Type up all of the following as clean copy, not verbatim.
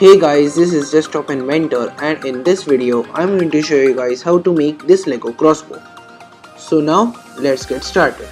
Hey guys, this is Desktop Inventor, and in this video I'm going to show you guys how to make this Lego crossbow. So now let's get started.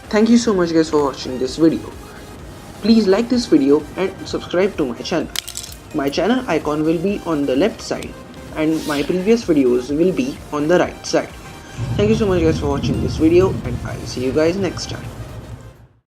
Thank you so much guys for watching this video. Please like this video and subscribe to my channel. My channel icon will be on the left side and my previous videos will be on the right side. Thank you so much guys for watching this video, and I'll see you guys next time.